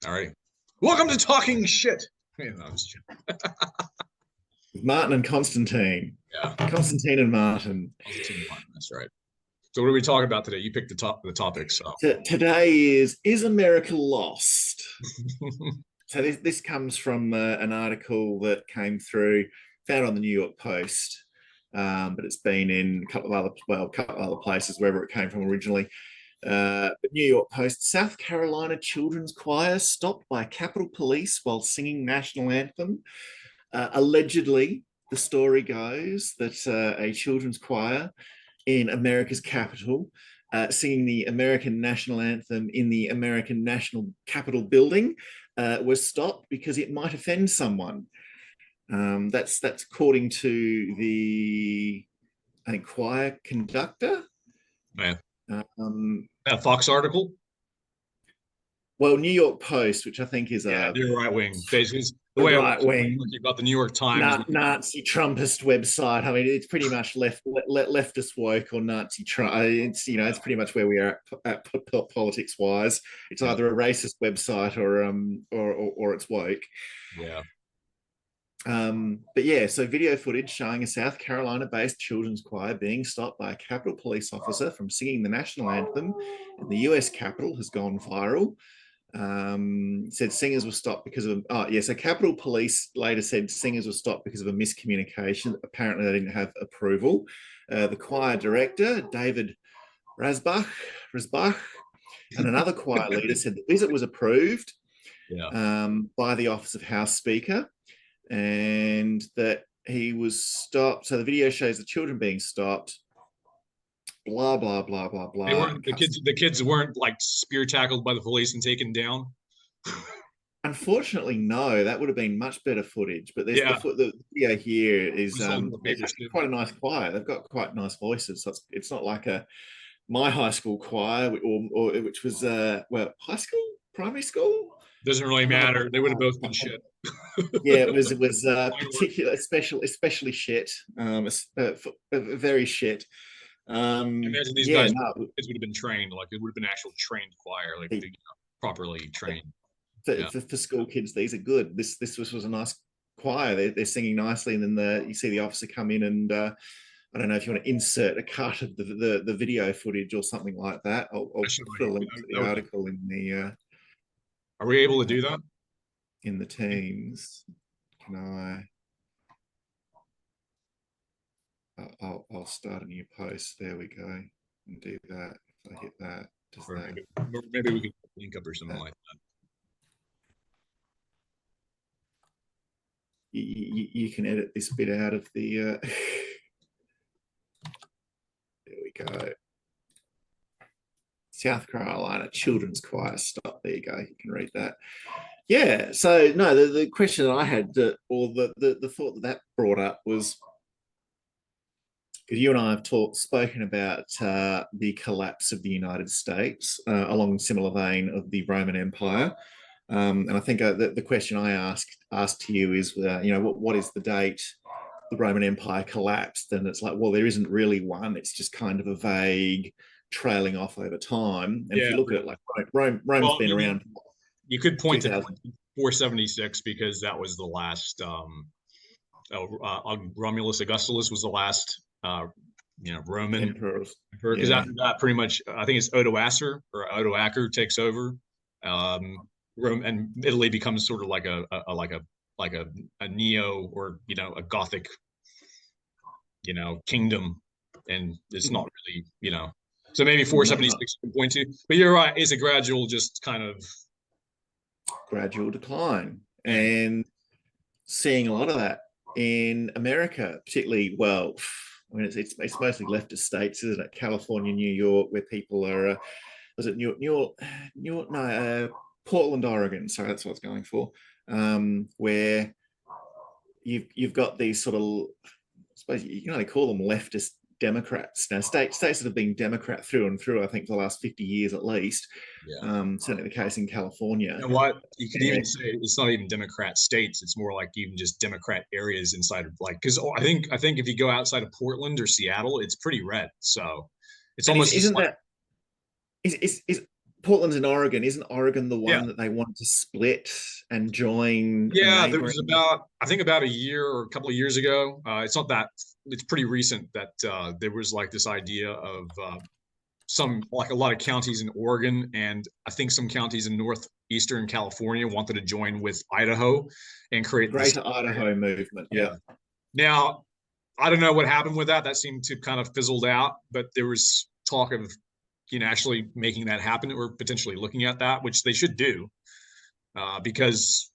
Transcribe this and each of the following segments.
All right. Welcome to Talking Shit. No, Martin and Constantine. yeah, Constantine and Martin. Constantine Martin. That's right. So, what are we talking about today? You picked the topic. So, Today is America lost? So this comes from an article that came through, found on the New York Post, but it's been in a couple of other places wherever it came from originally. The New York Post: South Carolina Children's Choir stopped by Capitol Police while singing national anthem. Allegedly, the story goes that a children's choir in America's capital, singing the American national anthem in the American National Capitol building, was stopped because it might offend someone. That's according to the, I think, choir conductor. man, Um, that Fox article. well, New York Post, which I think is You're right wing. Basically, the a way right wing about the New York Times, Nazi Trumpist website. I mean, it's pretty much leftist woke or Nazi Trump. It's pretty much where we are at politics wise. It's either a racist website or it's woke. Yeah. But yeah, so video footage showing a South Carolina-based children's choir being stopped by a Capitol Police officer from singing the national anthem in the U.S. Capitol has gone viral. Said singers were stopped because of so Capitol Police later said singers were stopped because of a miscommunication. Apparently they didn't have approval. The choir director, David Rasbach, and another choir leader said the visit was approved by the Office of House Speaker, and that he was stopped. So the video shows the children being stopped. Blah blah blah blah blah. They weren't the kids weren't like spear tackled by the police and taken down. Unfortunately, no. That would have been much better footage. But the video here is quite a nice choir. They've got quite nice voices. So it's not like my high school choir or which was high school, primary school. Doesn't really matter. They would have both been shit. Yeah, it was especially shit. Very shit. Imagine these guys kids would have been trained, like it would have been actual trained choir, like properly trained. For school kids, these are good. This was a nice choir. They're singing nicely, and then you see the officer come in, and I don't know if you want to insert a cut of the video footage or something like that. I'll put a link to the article in the. Are we able to do that in the Teams? Can I? I'll start a new post. There we go. And do that. If I hit that, maybe we can link up or something like that. You can edit this bit out of the. There we go. South Carolina Children's Choir stop. There you go. You can read that. Yeah. So no, the question that I had, or the thought that brought up was, because you and I have spoken about the collapse of the United States along a similar vein of the Roman Empire. And I think the question I asked to you is, what is the date the Roman Empire collapsed? And it's like, well, there isn't really one. It's just kind of a vague trailing off over time. And if you look at it, like Rome's been around. You could point to 476 because that was the last. Romulus Augustulus was the last. Roman emperor. Because after that, pretty much, I think it's Odoacer takes over. Rome and Italy becomes sort of like a neo or a Gothic kingdom, and it's not really so maybe 476 point two, but you're right, it's a gradual decline, and seeing a lot of that in America, particularly. Well, I mean, it's mostly leftist states, isn't it? California, New York, where people are. Was it New York? No, Portland, Oregon. Sorry, that's what I was going for. Where you've got these sort of, I suppose you can only call them leftist Democrats now. States that have been Democrat through and through, I think, for the last 50 years at least. Certainly the case in California. And what you could even say, it's not even Democrat states; it's more like even just Democrat areas inside of, like, because I think if you go outside of Portland or Seattle, it's pretty red. So it's almost isn't that is Portland's in Oregon. Isn't Oregon the Yeah. one that they want to split and join a Yeah, there was neighboring? I think about a year or a couple of years ago. It's pretty recent that there was like this idea of like a lot of counties in Oregon and I think some counties in northeastern California wanted to join with Idaho and create this. Greater Idaho movement. Yeah. Now, I don't know what happened with that. That seemed to kind of fizzled out, but there was talk of, actually making that happen or potentially looking at that, which they should do, because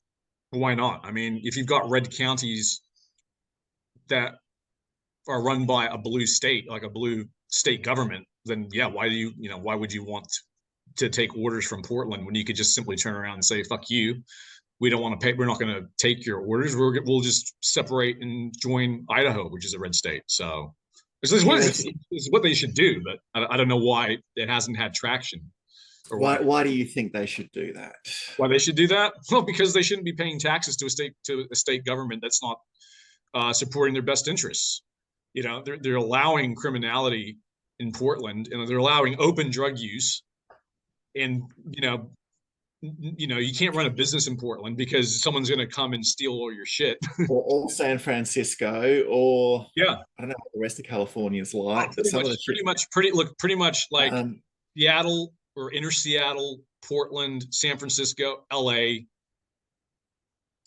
why not? I mean, if you've got red counties that are run by a blue state, like a blue state government, then yeah, why would you want to take orders from Portland when you could just simply turn around and say, fuck you, we don't want to pay, we're not going to take your orders, we'll just separate and join Idaho, which is a red state. So this is what they should do, but I don't know why it hasn't had traction. Why do you think they should do that? Why they should do that? Well, because they shouldn't be paying taxes to a state government that's not supporting their best interests. They're allowing criminality in Portland, and they're allowing open drug use. And you can't run a business in Portland because someone's going to come and steal all your shit. or San Francisco, or yeah, I don't know what the rest of California is like. Pretty much like Seattle or inner Seattle, Portland, San Francisco, LA.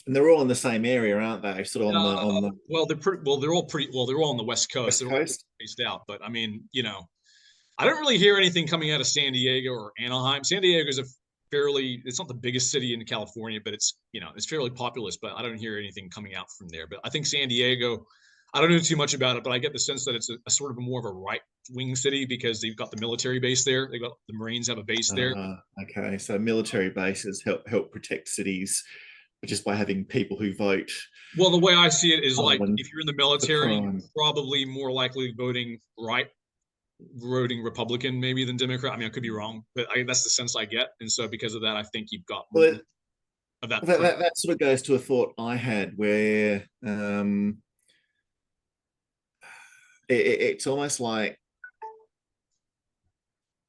And they're all in the same area, aren't they? Sort of on the they're all on the West Coast. West Coast? Spaced out, but I mean, I don't really hear anything coming out of San Diego or Anaheim. San Diego is it's not the biggest city in California, but it's fairly populous, but I don't hear anything coming out from there. But I think San Diego, I don't know too much about it, but I get the sense that it's a sort of more of a right-wing city because they've got the military base there. The Marines have a base there. Okay, so military bases help protect cities just by having people who vote. Well, the way I see it is like if you're in the military, you're probably more likely voting Republican maybe than Democrat. I mean, I could be wrong, but that's the sense I get. And so because of that, I think you've got of that sort of goes to a thought I had where it's almost like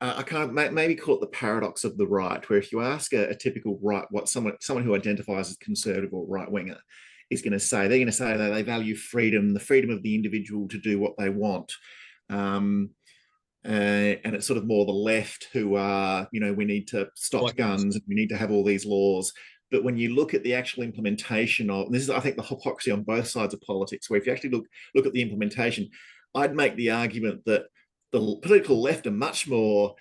I kind of maybe call it the paradox of the right, where if you ask a typical right, someone who identifies as conservative or right winger is going to say, they're going to say that they value freedom, the freedom of the individual to do what they want. And it's sort of more the left who are, we need to stop guns, and we need to have all these laws. But when you look at the actual implementation of, and this is, I think, the hypocrisy on both sides of politics, where if you actually look at the implementation, I'd make the argument that the political left are much more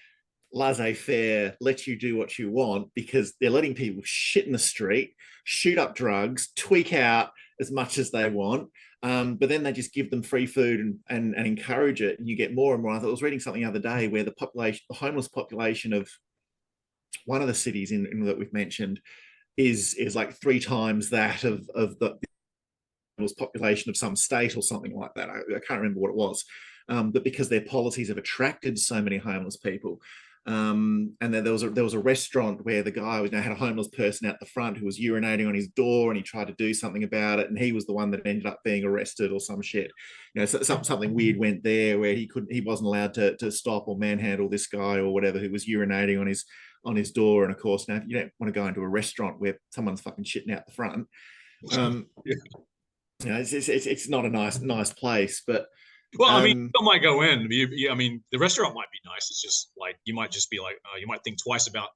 laissez-faire, let you do what you want, because they're letting people shit in the street, shoot up drugs, tweak out as much as they want. But then they just give them free food and encourage it, and you get more and more. I was reading something the other day where the homeless population of one of the cities in that we've mentioned is like 3 times that of the population of some state or something like that. I can't remember what it was. But because their policies have attracted so many homeless people. And then there was a restaurant where the guy had a homeless person out the front who was urinating on his door, and he tried to do something about it, and he was the one that ended up being arrested or some shit. Something weird went there where he wasn't allowed to stop or manhandle this guy or whatever who was urinating on his door. And of course, now you don't want to go into a restaurant where someone's fucking shitting out the front. It's not a nice place, but. Well, I mean, people might go in. I mean, the restaurant might be nice. It's just like you might just be like, you might think twice about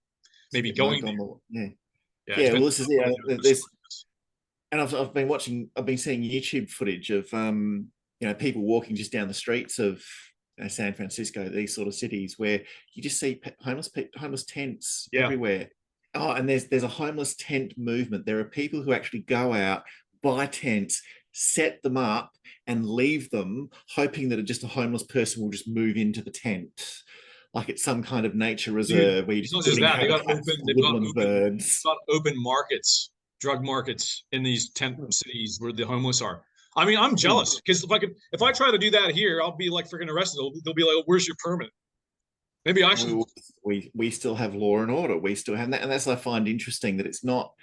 maybe going. Well, this is this, and I've been seeing YouTube footage of people walking just down the streets of San Francisco, these sort of cities where you just see homeless tents everywhere. Oh, and there's a homeless tent movement. There are people who actually go out, buy tents, set them up, and leave them, hoping that just a homeless person will just move into the tent, like it's some kind of nature reserve. Where you just they've got open markets, drug markets in these tent cities where the homeless are. I mean, I'm jealous because if I try to do that here, I'll be like freaking arrested. They'll be like, "Where's your permit?" Maybe I should. We still have law and order. We still have that, and that's what I find interesting, that it's not.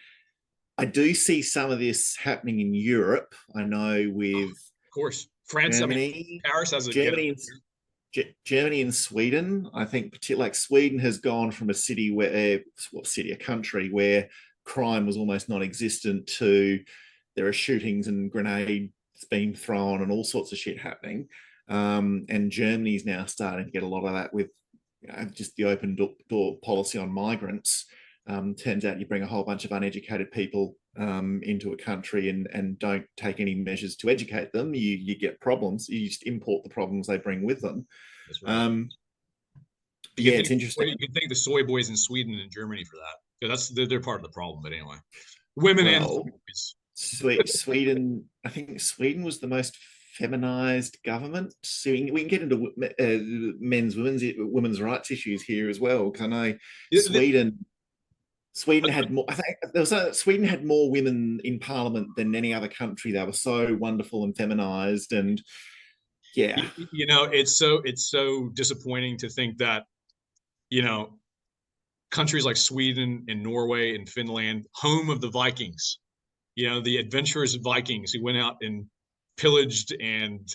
I do see some of this happening in Europe. I know with, of course, France, Germany, Paris has a Germany and Sweden. I think, particularly, like Sweden has gone from a city where, a country where crime was almost non-existent to there are shootings and grenades being thrown and all sorts of shit happening. And Germany's now starting to get a lot of that with just the open door policy on migrants. Turns out you bring a whole bunch of uneducated people into a country and don't take any measures to educate them, you get problems. You just import the problems they bring with them. That's right. Yeah, it's interesting. You can thank the soy boys in Sweden and Germany for that. Yeah, they're part of the problem. But anyway, women and boys. Sweden. I think Sweden was the most feminized government. So we can get into women's rights issues here as well. Because I know Sweden had more. I think Sweden had more women in parliament than any other country. They were so wonderful and feminized, and yeah, it's so disappointing to think that countries like Sweden and Norway and Finland, home of the Vikings, the adventurous Vikings who went out and pillaged and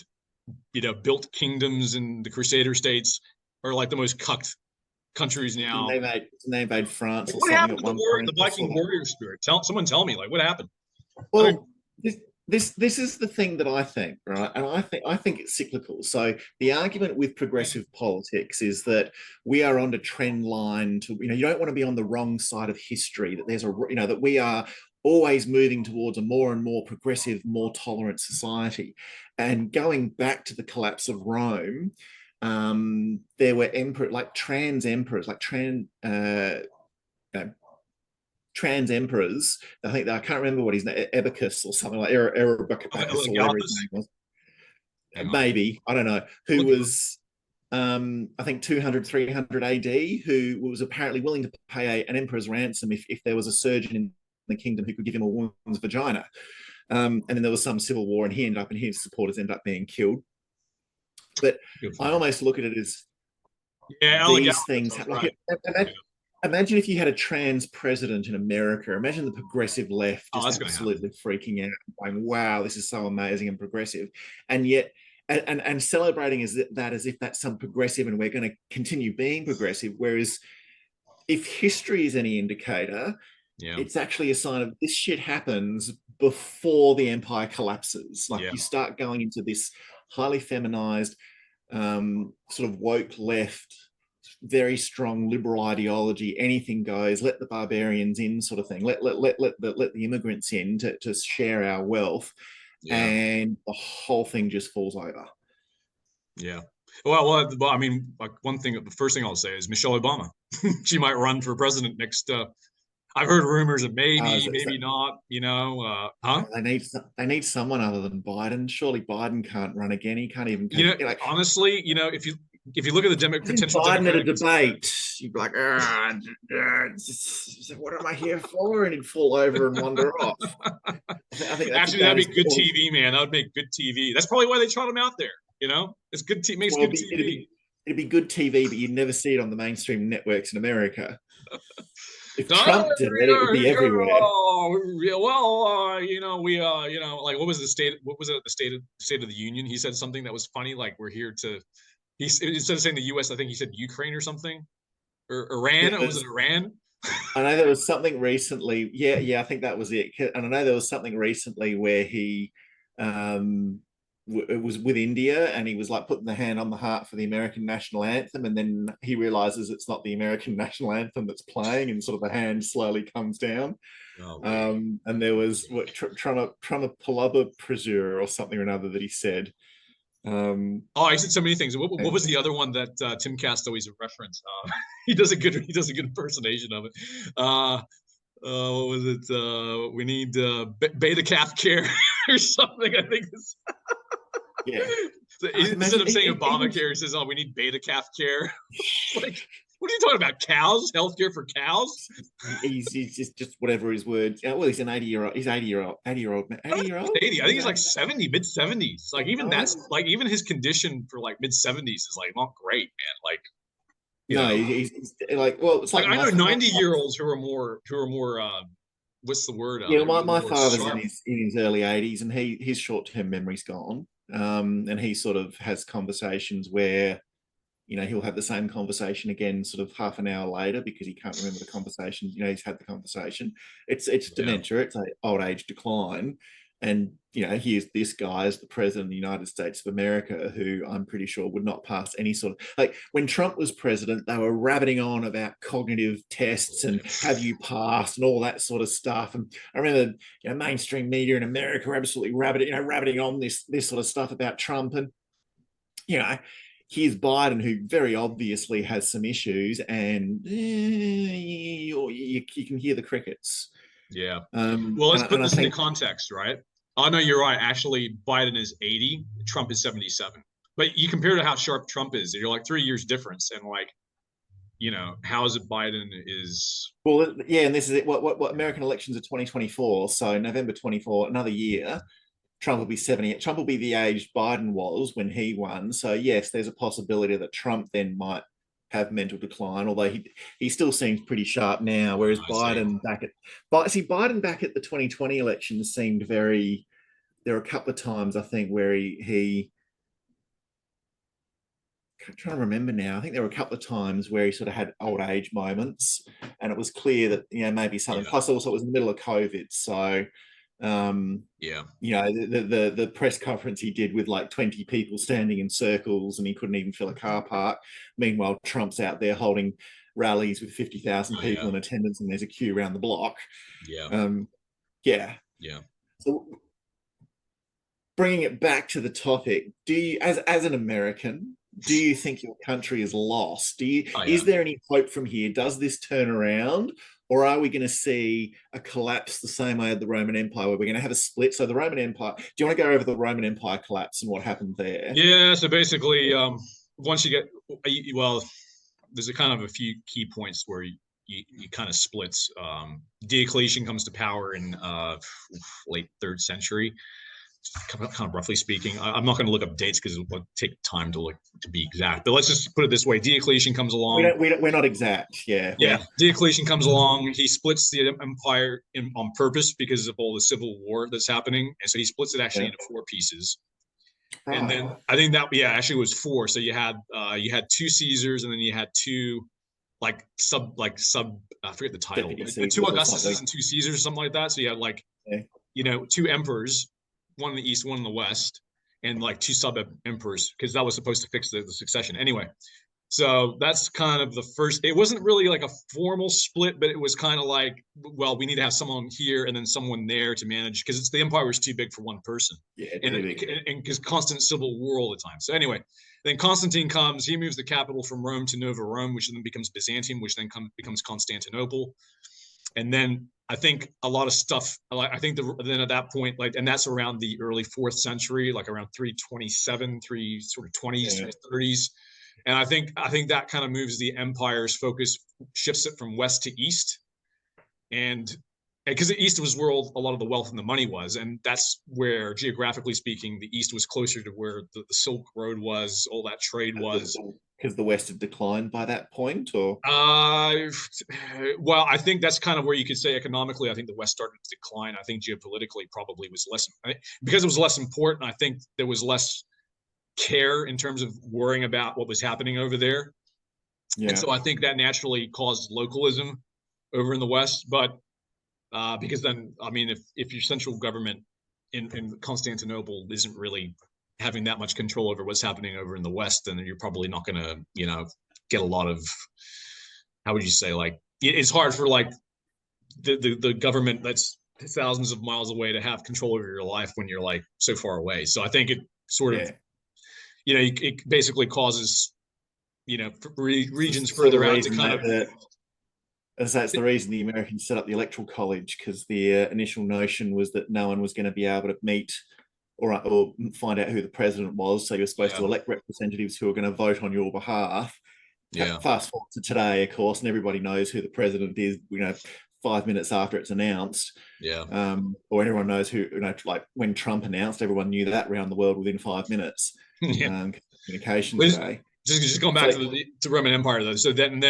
built kingdoms in the Crusader states, are like the most cucked countries now. They made France. What happened to the Viking warrior spirit? Someone tell me, like, what happened? Well, this is the thing that I think, right? And I think it's cyclical. So the argument with progressive politics is that we are on a trend line to, you don't want to be on the wrong side of history, that there's that we are always moving towards a more and more progressive, more tolerant society. And going back to the collapse of Rome, there were trans emperors. I think I can't remember what his name, Ebicus or something like Erebicus or whatever his name was. Maybe, I don't know, who was I think 200, 300 AD, who was apparently willing to pay an emperor's ransom if there was a surgeon in the kingdom who could give him a woman's vagina. And then there was some civil war, and his supporters ended up being killed. But I almost look at it as these things. Imagine if you had a trans president in America. Imagine the progressive left just absolutely freaking out, going, "Wow, this is so amazing and progressive," and yet, and celebrating that as if that's some progressive, and we're going to continue being progressive. Whereas, if history is any indicator, it's actually a sign of this shit happens before the empire collapses. Like you start going into this highly feminized, sort of woke left, very strong liberal ideology, anything goes, let the barbarians in sort of thing, let the immigrants in to share our wealth, and the whole thing just falls over. Well, I mean, like, the first thing I'll say is Michelle Obama. She might run for president next. I've heard rumors of maybe not. They need someone other than Biden. Surely Biden can't run again. He can't even. Honestly, if you look at the potential Biden at a debate, you'd be like, what am I here for? And he'd fall over and wander off. I think actually, that'd be good TV, man. That would make good TV. That's probably why they trot him out there. It's good. Makes good TV. It'd be good TV, but you'd never see it on the mainstream networks in America. If Trump did it, it would be everywhere. Like, what was the state? What was it? The State of the Union. He said something that was funny. Like, we're here to. Instead of saying the U.S., I think he said Ukraine or something, or Iran. Or was it Iran? I know there was something recently. Yeah, I think that was it. And I know there was something recently where he, it was with India, and he was like putting the hand on the heart for the American national anthem, and then he realizes it's not the American national anthem that's playing, and sort of the hand slowly comes down. And there was Trumapalaba Prasur or something or another that he said. He said so many things. What was the other one that Tim Cast always referenced? He does a good impersonation of it. What was it? We need beta calf care or something. I think. So instead of saying Obamacare, he says, "Oh, we need beta calf care." Like, what are you talking about? Cows? Healthcare for cows? He's just whatever his words. Well, he's an 80-year-old. He's 80-year-old. 80-year-old. 80. I think he's like 70, mid-70s. Like, even even his condition for like mid-70s is like not great, man. Like, he's like, well, it's like I know 90-year-olds who are more. What's the word? My father's in his early 80s, and his short-term memory's gone. And he sort of has conversations where he'll have the same conversation again sort of half an hour later because he can't remember the conversation. He's had the conversation. It's dementia, it's an old age decline. And here's this guy as the president of the United States of America, who I'm pretty sure would not pass any sort of, like, when Trump was president, they were rabbiting on about cognitive tests and have you passed and all that sort of stuff. And I remember mainstream media in America were absolutely rabbiting on this sort of stuff about Trump. And here's Biden, who very obviously has some issues, and you can hear the crickets. Yeah. Well, let's put this into context, right? Oh, no, you're right. Actually, Biden is 80, Trump is 77. But you compare to how sharp Trump is, you're like 3 years difference. And like, how is it Biden is... Well, yeah, and this is it. What American elections are 2024. So November 24, another year, Trump will be 70. Trump will be the age Biden was when he won. So yes, there's a possibility that Trump then might have mental decline, although he still seems pretty sharp now, whereas Biden back at the 2020 election seemed very... There were a couple of times, I think, where he I'm trying to remember now. I think there were a couple of times where he sort of had old age moments, and it was clear that maybe something. Yeah. Plus, also it was in the middle of COVID, so the press conference he did with like 20 people standing in circles, and he couldn't even fill a car park. Meanwhile, Trump's out there holding rallies with 50,000 people in attendance, and there's a queue around the block. So, bringing it back to the topic, do you, as an American, do you think your country is lost? Is there any hope from here? Does this turn around? Or are we going to see a collapse the same way of the Roman Empire, where we're going to have a split? So the Roman Empire, do you want to go over the Roman Empire collapse and what happened there? Yeah, so basically, once you get, there's a kind of a few key points where you kind of splits. Diocletian comes to power in late 3rd century. Kind of roughly speaking. I'm not going to look up dates because it will take time to be exact. But let's just put it this way: Diocletian comes along. We're not exact. Yeah. Diocletian comes along. He splits the empire on purpose because of all the civil war that's happening, and so he splits it actually into 4 pieces. And then I think that actually it was 4. So you had 2 Caesars, and then you had 2 sub I forget the title. 2 Augustus and 2 Caesars, something like that. So you had 2 emperors. One in the east, one in the west, and 2 sub-emperors, because that was supposed to fix the succession. Anyway, so that's kind of the first. It wasn't really like a formal split, but it was kind of like, well, we need to have someone here and then someone there to manage, because the empire was too big for one person. And because constant civil war all the time. So anyway, then Constantine comes. He moves the capital from Rome to Nova Rome, which then becomes Byzantium, which then becomes Constantinople. And then I think a lot of stuff, I think then at that point, and that's around the early 4th century, like around 327, 320s, 330s. And I think that kind of moves the empire's focus, shifts it from west to east. And because the east was where a lot of the wealth and the money was. And that's where, geographically speaking, the east was closer to where the Silk Road was, all that trade was. Because the West had declined by that point, or? Well, I think that's kind of where you could say economically, I think the West started to decline. I think geopolitically probably was less, because it was less important. I think there was less care in terms of worrying about what was happening over there. And so I think that naturally caused localism over in the West. But because then, I mean, if your central government in Constantinople isn't really having that much control over what's happening over in the West, then you're probably not going to, get a lot of, how would you say, it's hard for the government that's thousands of miles away to have control over your life when you're so far away. So I think it sort of, it basically causes, regions further out to kind of. That's the reason the Americans set up the Electoral College, because the initial notion was that no one was going to be able to meet or find out who the president was. So you're supposed to elect representatives who are going to vote on your behalf. Fast forward to today, of course, and everybody knows who the president is, 5 minutes after it's announced. Or everyone knows who, when Trump announced, everyone knew that around the world within 5 minutes. Communication today. Just going back to the Roman Empire, though. So then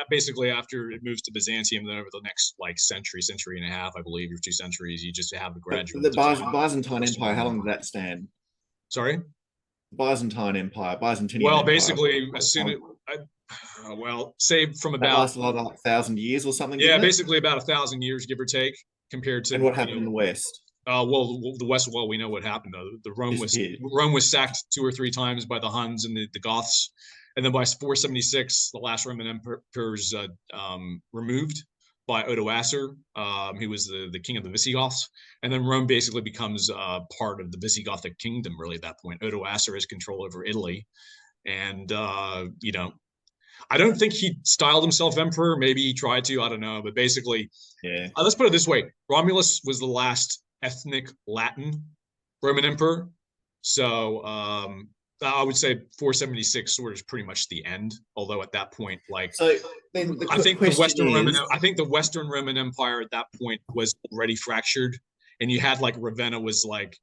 basically after it moves to Byzantium, then over the next century and a half, I believe, or 2 centuries, you just have the gradual. The Byzantine Empire, how long did that stand? Sorry? Byzantine Empire, Byzantinian Well, Empire. basically, as soon as, well, say from That about, lasted like 1,000 years or something, yeah, didn't it? basically about 1,000 years, give or take, compared to, And what happened in the West? well, the West. Well, we know what happened though. The Disappeared. Rome was sacked 2 or 3 times by the Huns and the Goths, and then by 476, the last Roman emperors removed by Odoacer. He was the king of the Visigoths, and then Rome basically becomes part of the Visigothic kingdom. Really, at that point, Odoacer has control over Italy, and I don't think he styled himself emperor. Maybe he tried to. I don't know, but basically, Yeah. let's put it this way: Romulus was the last ethnic Latin Roman emperor. So I would say 476 sort of is pretty much the end. Although at that point, like, So then I think the Western Roman Empire at that point was already fractured, and you had like Ravenna was like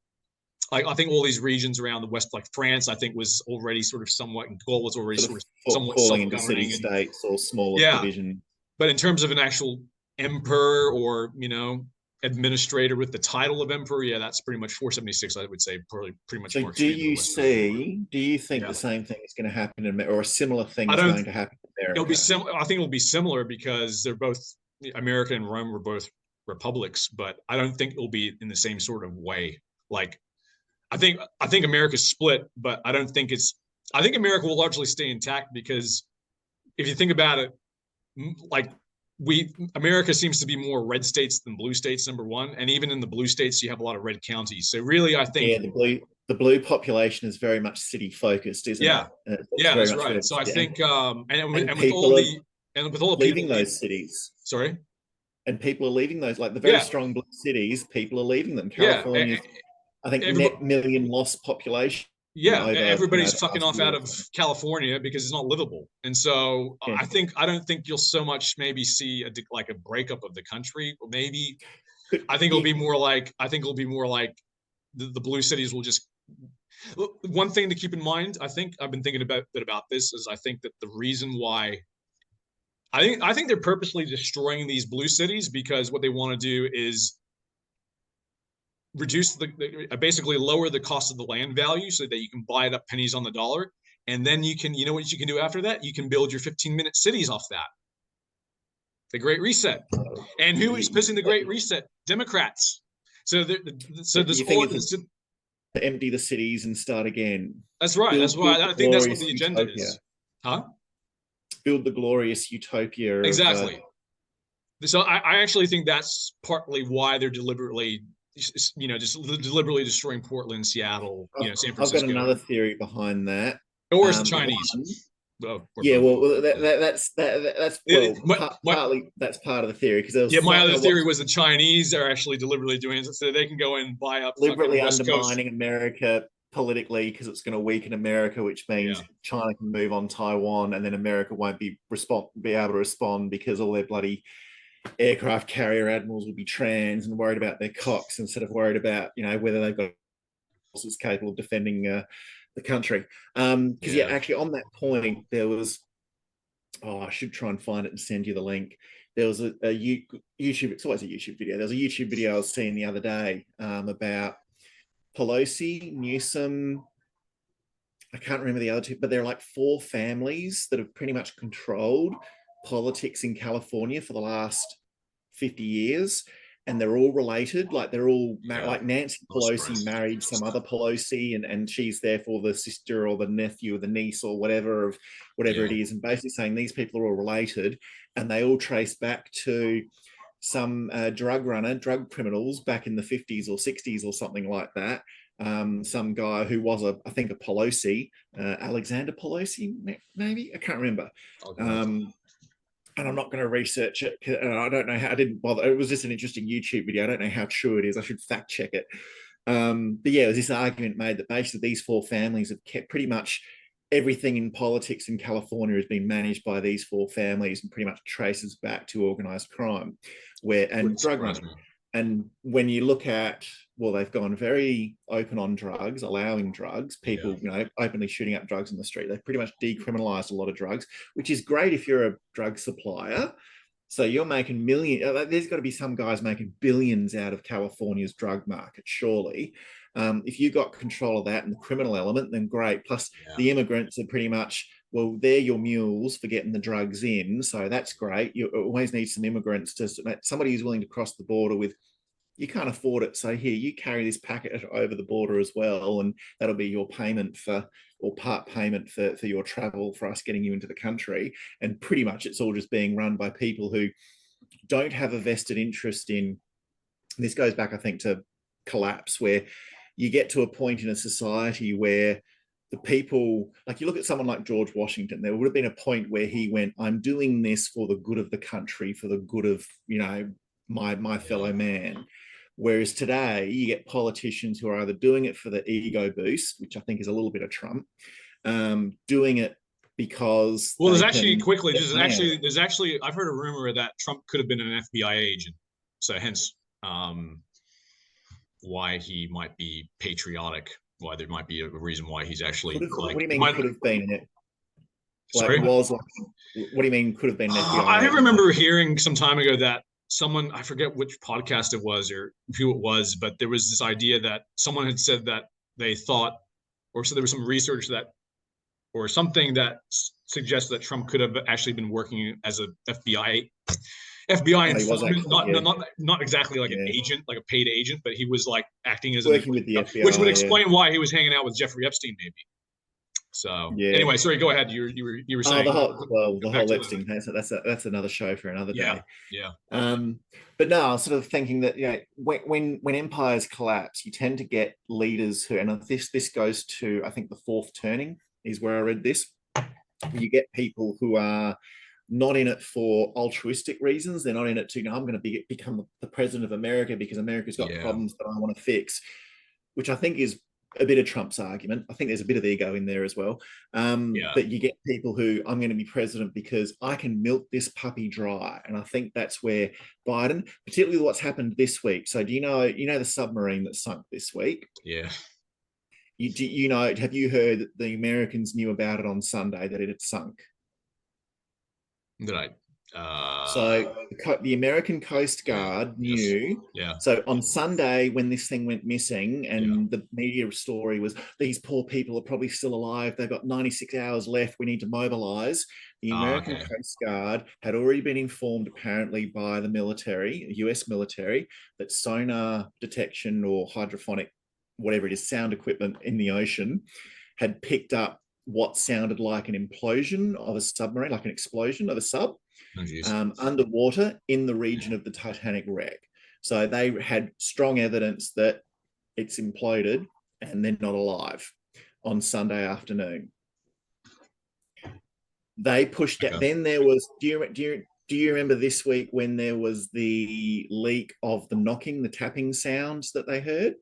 I think all these regions around the West, like France, I think was already sort of somewhat, and Gaul was already sort of somewhat falling into self-governing. city states or smaller Yeah. division. But in terms of an actual emperor or, administrator with the title of emperor, yeah, that's pretty much 476, I would say, pretty much. So do you think Yeah. the same thing is going to happen or a similar thing I is don't- going to happen in America? It'll be similar. I think it'll be similar because they're both, America and Rome were both republics, but I don't think it'll be in the same sort of way. Like, I think America's split, but I think America will largely stay intact because if you think about it, like America seems to be more red states than blue states, number one, and even in the blue states you have a lot of red counties. So really, I think the blue population is very much city focused, isn't it? Yeah, that's right. So I think and with all the leaving people those cities. Sorry. And people are leaving those, like the very strong blue cities. People are leaving them. California, I think net million lost population. Yeah, everybody's fucking off out of California because it's not livable, and so I don't think you'll so much maybe see a breakup of the country. Maybe I think it'll be more like the blue cities will just. One thing to keep in mind, I think I've been thinking about this is I think that the reason why I think they're purposely destroying these blue cities because what they want to do is reduce basically lower the cost of the land value so that you can buy it up pennies on the dollar. And then you know what you can do after that? You can build your 15-minute cities off that. The Great Reset. And who is pushing the Great Reset? Democrats. So this whole to empty the cities and start again. That's right. That's why I think that's what the agenda is. Huh? Build the glorious utopia. Exactly. So I actually think that's partly why they're deliberately just deliberately destroying Portland, Seattle, San Francisco. I've got another theory behind that. Or it's the Chinese. That's partly that's part of the theory because my other theory was the Chinese are actually deliberately doing it so they can go and buy up deliberately undermining America politically because it's going to weaken America, which means China can move on Taiwan, and then America won't be able to respond because all their bloody aircraft carrier admirals will be trans and worried about their cocks instead of worried about whether they've got forces capable of defending the country. Because actually on that point there was I should try and find it and send you the link. There was a YouTube, it's always a YouTube video. There was a YouTube video I was seeing the other day about Pelosi, Newsom, I can't remember the other two, but there are like 4 families that have pretty much controlled politics in California for the last 50 years, and they're all related. Like they're all like Nancy Pelosi married some other Pelosi, and she's therefore the sister or the nephew or the niece or whatever it is, and basically saying these people are all related, and they all trace back to some drug criminals back in the 50s or 60s or something like that. Some guy who was I think a Pelosi, Alexander Pelosi, maybe, I can't remember. And I'm not going to research it. And I don't know how, I didn't bother. It was just an interesting YouTube video. I don't know how true it is. I should fact check it. But yeah, there's this argument made that basically these 4 families have kept pretty much everything in politics in California has been managed by these 4 families and pretty much traces back to organized crime and drug running. And when you look at, well, they've gone very open on drugs, allowing drugs, people, openly shooting up drugs in the street. They've pretty much decriminalized a lot of drugs, which is great if you're a drug supplier. So you're making millions. There's got to be some guys making billions out of California's drug market, surely. If you got control of that and the criminal element, then great. Plus, Yeah. the immigrants are pretty much, well, they're your mules for getting the drugs in, so that's great. You always need some immigrants to somebody who's willing to cross the border with. You can't afford it, so here you carry this packet over the border as well, and that'll be your payment for, or part payment for your travel for us getting you into the country. And pretty much it's all just being run by people who don't have a vested interest in. This goes back, I think, to collapse, where you get to a point in a society where the people, like you look at someone like George Washington, there would have been a point where he went, I'm doing this for the good of the country, for the good of, my fellow man. Whereas today you get politicians who are either doing it for the ego boost, which I think is a little bit of Trump, doing it because, well, there's actually I've heard a rumor that Trump could have been an FBI agent, so hence why he might be patriotic, why there might be a reason why he's actually what do you mean could have been in it? Sorry? What do you mean could have been an FBI? I remember hearing some time ago that someone, I forget which podcast it was or who it was, but there was this idea that someone had said that they thought, or so there was some research that, or something that suggests that Trump could have actually been working as a FBI informant, not exactly like an agent, like a paid agent, but he was like acting as working with the FBI, which would explain why he was hanging out with Jeffrey Epstein, maybe. So anyway, sorry, go ahead. You were saying the whole Epstein case. That's another show for another day. Yeah. But no, I was sort of thinking that when empires collapse, you tend to get leaders who, and this goes to, I think, the fourth turning is where I read this. You get people who are not in it for altruistic reasons. They're not in it to, I'm going to become the president of America because America's got problems that I want to fix, which I think is a bit of Trump's argument. I think there's a bit of ego in there as well. But you get people who, I'm going to be president because I can milk this puppy dry. And I think that's where Biden, particularly what's happened this week. So do you know the submarine that sunk this week? Yeah. Have you heard that the Americans knew about it on Sunday, that it had sunk? Did I? So the American Coast Guard knew. Yeah. So on Sunday, when this thing went missing, and the media story was, these poor people are probably still alive. They've got 96 hours left. We need to mobilize. The American Coast Guard had already been informed, apparently, by the military, US military, that sonar detection or hydrophonic, whatever it is, sound equipment in the ocean had picked up what sounded like an implosion of a submarine, like an explosion of a sub. Underwater in the region of the Titanic wreck. So they had strong evidence that it's imploded and they're not alive on Sunday afternoon. They pushed out. Then there was, do you remember this week when there was the leak of the knocking, the tapping sounds that they heard?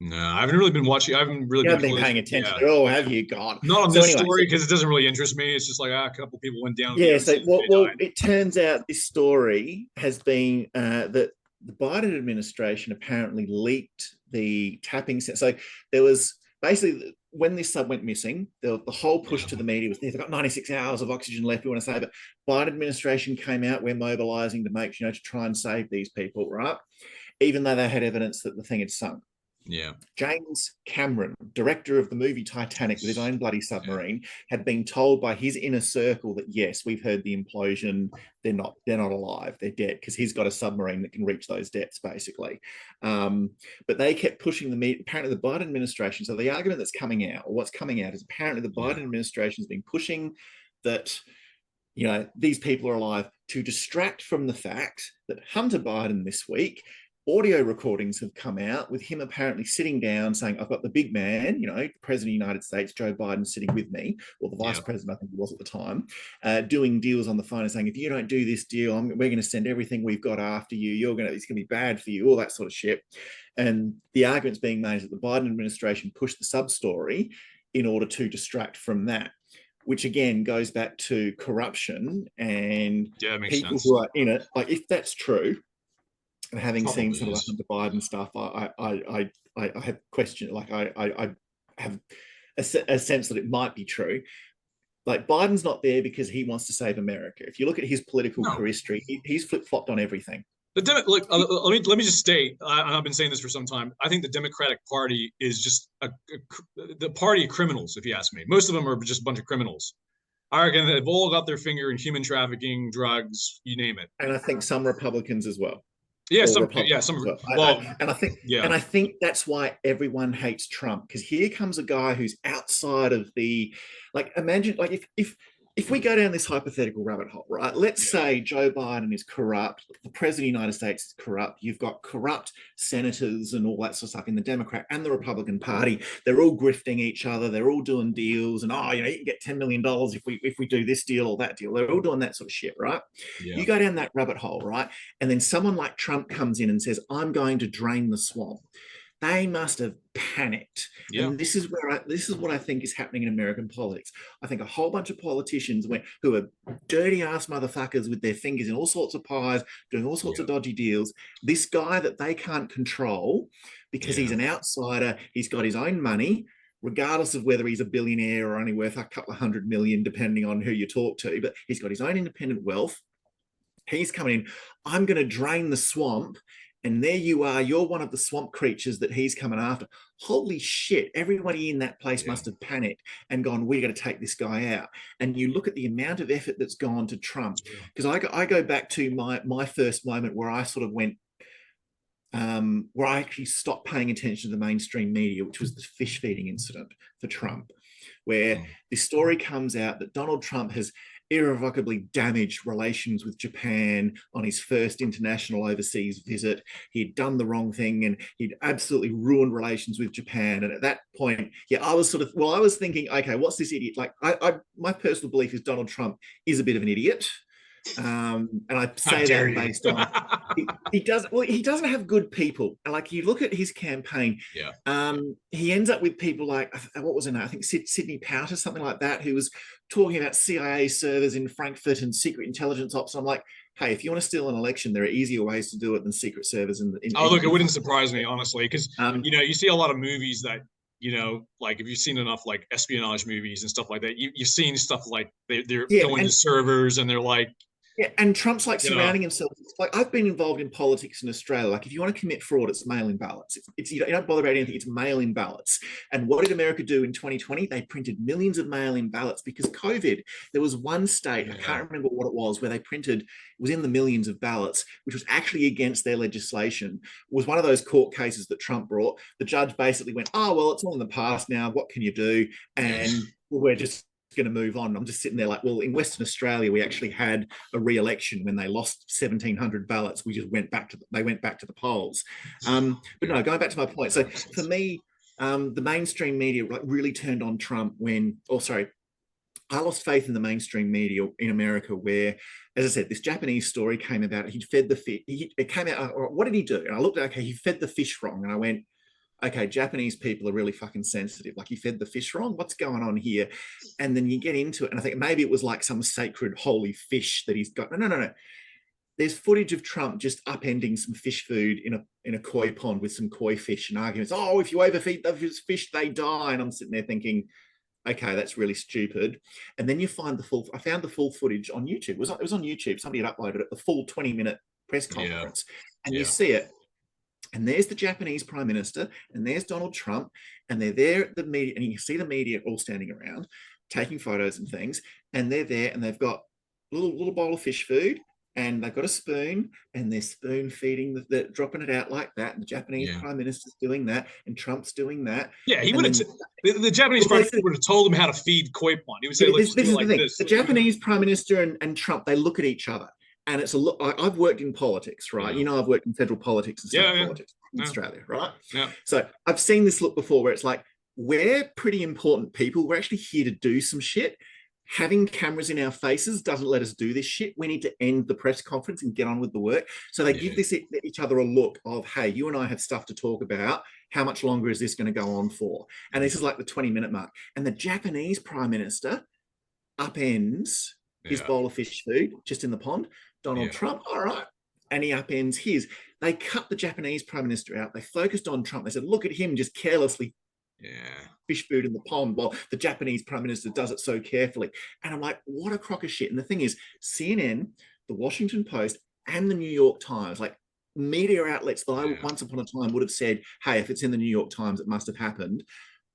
No, I haven't really been watching. I haven't really been paying attention at all, have you? God, not on this story because it doesn't really interest me. It's just like a couple people went down. Yeah, so it turns out this story has been that the Biden administration apparently leaked the tapping. So there was basically, when this sub went missing, the whole push to the media was, they've got 96 hours of oxygen left, we want to save it. Biden administration came out, we're mobilizing to make, to try and save these people, right? Even though they had evidence that the thing had sunk. Yeah. James Cameron, director of the movie Titanic with his own bloody submarine, had been told by his inner circle that, yes, we've heard the implosion. They're not alive. They're dead, because he's got a submarine that can reach those depths, basically. But they kept pushing the media. Apparently, the Biden administration. So the argument that's coming out, or what's coming out, is apparently the Biden administration has been pushing that, these people are alive to distract from the fact that Hunter Biden this week, audio recordings have come out with him apparently sitting down saying, I've got the big man, the president of the United States, Joe Biden, sitting with me, or the vice president, I think he was at the time, doing deals on the phone and saying, if you don't do this deal, we're going to send everything we've got after you. It's going to be bad for you, all that sort of shit. And the argument's being made that the Biden administration pushed the sub story in order to distract from that, which again goes back to corruption and people who are in it. Like, if that's true, and having seen some of the Biden stuff, I have questioned. Like, I have a sense that it might be true. Like, Biden's not there because he wants to save America. If you look at his political career history, he's flip-flopped on everything. Look, let me just state. I've been saying this for some time. I think the Democratic Party is just the party of criminals. If you ask me, most of them are just a bunch of criminals. I reckon they've all got their finger in human trafficking, drugs, you name it. And I think some Republicans as well. Yeah, Or some. Republicans Yeah, some. as well. Well, And I think that's why everyone hates Trump, because here comes a guy who's outside of the, like, imagine, like, if we go down this hypothetical rabbit hole, right? Let's say Joe Biden is corrupt, the president of the United States is corrupt, you've got corrupt senators and all that sort of stuff in the Democrat and the Republican Party. They're all grifting each other, they're all doing deals, and you can get $10 million if we do this deal or that deal. They're all doing that sort of shit, right? Yeah. You go down that rabbit hole, right? And then someone like Trump comes in and says, I'm going to drain the swamp. They must have panicked. Yeah. And this is what I think is happening in American politics. I think a whole bunch of politicians who are dirty ass motherfuckers with their fingers in all sorts of pies, doing all sorts of dodgy deals. This guy that they can't control because he's an outsider, he's got his own money, regardless of whether he's a billionaire or only worth a couple of $100 million, depending on who you talk to, but he's got his own independent wealth. He's coming in, I'm going to drain the swamp. And there you are, you're one of the swamp creatures that he's coming after. Holy shit, everybody in that place must have panicked and gone, we're going to take this guy out. And you look at the amount of effort that's gone to Trump. Because I go back to my first moment where I sort of went, where I actually stopped paying attention to the mainstream media, which was the fish feeding incident for Trump, where this story comes out that Donald Trump has irrevocably damaged relations with Japan on his first international overseas visit. He'd done the wrong thing and he'd absolutely ruined relations with Japan. And at that point, I was thinking, okay, what's this idiot? Like, my personal belief is Donald Trump is a bit of an idiot. And I say that based on he doesn't have good people. Like, you look at his campaign, he ends up with people like, what was her name? I think Sidney Powter, something like that, who was talking about CIA servers in Frankfurt and secret intelligence ops. And I'm like, hey, if you want to steal an election, there are easier ways to do it than secret servers. Look, it wouldn't surprise me, honestly, because you see a lot of movies that, like, if you've seen enough like espionage movies and stuff like that, you've seen stuff like they're going to servers and they're like. Yeah, and Trump's like surrounding himself. Like, I've been involved in politics in Australia. Like, if you want to commit fraud, it's mail-in ballots. It's you don't bother about anything. It's mail-in ballots. And what did America do in 2020? They printed millions of mail-in ballots because COVID. There was one state, I can't remember what it was, where they printed, it was in the millions of ballots, which was actually against their legislation. It was one of those court cases that Trump brought. The judge basically went, oh, well, it's all in the past now. What can you do? And we're just going to move on. I'm just sitting there like, well, in Western Australia, we actually had a re-election when they lost 1,700 ballots. We just went back to the polls. But no, going back to my point. So for me, the mainstream media really turned on Trump I lost faith in the mainstream media in America, where, as I said, this Japanese story came about. He'd fed the fish. It came out. What did he do? And I looked at, okay, he fed the fish wrong. And I went, okay, Japanese people are really fucking sensitive. Like, he fed the fish wrong. What's going on here? And then you get into it, and I think maybe it was like some sacred holy fish that he's got. No. There's footage of Trump just upending some fish food in a koi pond with some koi fish and arguments. Oh, if you overfeed those fish, they die. And I'm sitting there thinking, okay, that's really stupid. And then you find I found the full footage on YouTube. It was on YouTube. Somebody had uploaded it, the full 20-minute press conference. And you see it. And there's the Japanese prime minister, and there's Donald Trump, and they're there at the media, and you can see the media all standing around, taking photos and things, and they're there, and they've got a little bowl of fish food, and they've got a spoon, and they're spoon feeding, dropping it out like that, and the Japanese prime minister's doing that, and Trump's doing that. Yeah, he would have. The Japanese prime minister would have told him how to feed koi pond. He would say, "Let's do it like this." The Japanese prime minister and Trump, they look at each other. And it's I've worked in politics, right? I've worked in federal politics and state politics in Australia, right? Yeah. So I've seen this look before, where it's like, we're pretty important people. We're actually here to do some shit. Having cameras in our faces doesn't let us do this shit. We need to end the press conference and get on with the work. So they give each other a look of, hey, you and I have stuff to talk about. How much longer is this going to go on for? And this is like the 20-minute mark. And the Japanese prime minister upends his bowl of fish food just in the pond. Donald Trump, all right. And he upends his. They cut the Japanese prime minister out. They focused on Trump. They said, look at him just carelessly fish food in the pond while the Japanese prime minister does it so carefully. And I'm like, what a crock of shit. And the thing is, CNN, the Washington Post, and the New York Times, like, media outlets that I Yeah. once upon a time would have said, hey, if it's in the New York Times, it must have happened.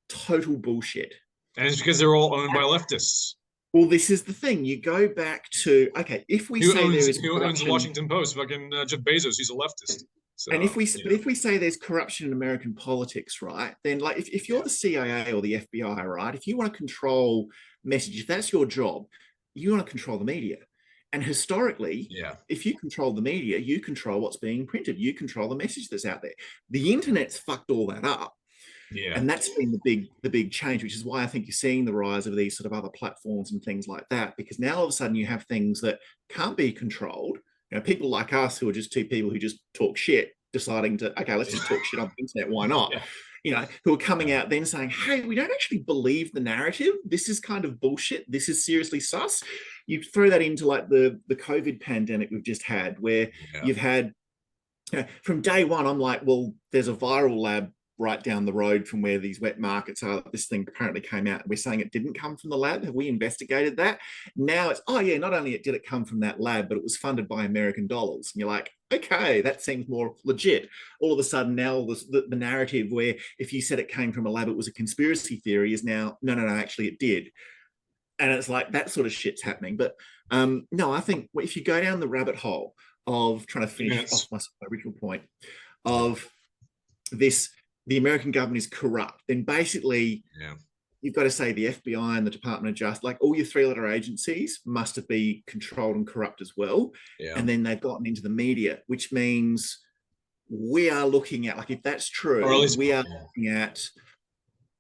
Total bullshit. And it's because they're all owned by leftists. Well, this is the thing. You go back to, okay, if we say there is Who owns the corruption, Washington Post? Fucking Jeff Bezos. He's a leftist. So, and if we say there's corruption in American politics, right? Then like if you're the CIA or the FBI, right? If you want to control message, if that's your job, you want to control the media. And historically, yeah, if you control the media, you control what's being printed. You control the message that's out there. The internet's fucked all that up. yeah. And that's been the big change, which is why I think you're seeing the rise of these sort of other platforms and things like that, because now all of a sudden you have things that can't be controlled. You know, people like us who are just two people who just talk shit, deciding to, okay, let's just talk shit on the internet. Why not? Yeah. You know, who are coming out then saying, hey, we don't actually believe the narrative. This is kind of bullshit. This is seriously sus. You throw that into like the COVID pandemic we've just had, where you've had, you know, from day one, I'm like, well, there's a viral lab right down the road from where these wet markets are. This thing apparently came out. We're saying it didn't come from the lab. Have we investigated that? Now it's, oh yeah, not only did it come from that lab, but it was funded by American dollars. And you're like, okay, that seems more legit. All of a sudden now the narrative where if you said it came from a lab, it was a conspiracy theory is now, no, actually it did. And it's like that sort of shit's happening. But no, I think if you go down the rabbit hole of trying to finish off my original point of this, the American government is corrupt, then basically you've got to say the FBI and the Department of Justice, like all your three-letter agencies must have been controlled and corrupt as well. Yeah. And then they've gotten into the media, which means we are looking at, like if that's true, or at least we are looking at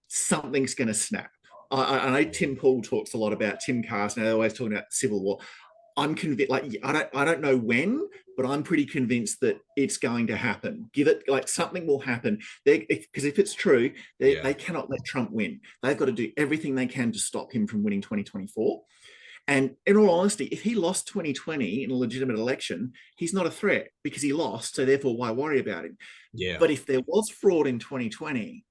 something's going to snap. I know Tim Pool talks a lot about Tim Carson. They're always talking about civil war. I'm convinced, like I don't know when, but I'm pretty convinced that it's going to happen. Give it, like something will happen. Because if it's true, they cannot let Trump win. They've got to do everything they can to stop him from winning 2024. And in all honesty, if he lost 2020 in a legitimate election, he's not a threat because he lost. So therefore, why worry about him? Yeah. But if there was fraud in 2020,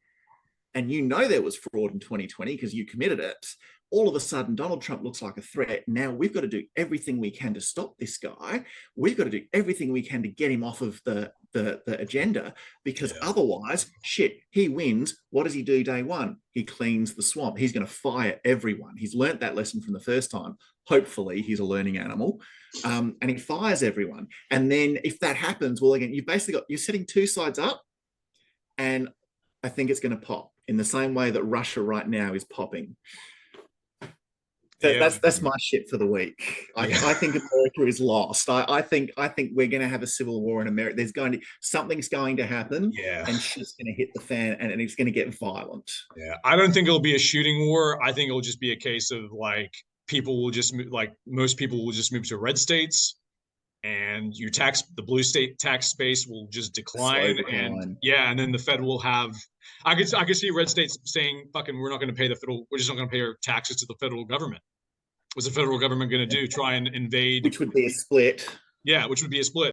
and you know there was fraud in 2020 because you committed it, all of a sudden Donald Trump looks like a threat. Now we've got to do everything we can to stop this guy. We've got to do everything we can to get him off of the agenda, because otherwise, shit, he wins. What does he do day one? He cleans the swamp. He's going to fire everyone. He's learnt that lesson from the first time. Hopefully he's a learning animal. And he fires everyone. And then if that happens, well, again, you've basically you're setting two sides up, and I think it's going to pop in the same way that Russia right now is popping. That's my shit for the week. I think America is lost. I think we're going to have a civil war in America. Something's going to happen, and shit's going to hit the fan, and it's going to get violent. Yeah, I don't think it'll be a shooting war. I think it'll just be a case of like people will just most people will just move to red states, and the blue state tax base will just decline, and then the Fed will have. I could see red states saying, "Fucking, we're not going to pay the federal. We're just not going to pay our taxes to the federal government." What's the federal government going to do? Try and invade? Which would be a split. Yeah, which would be a split.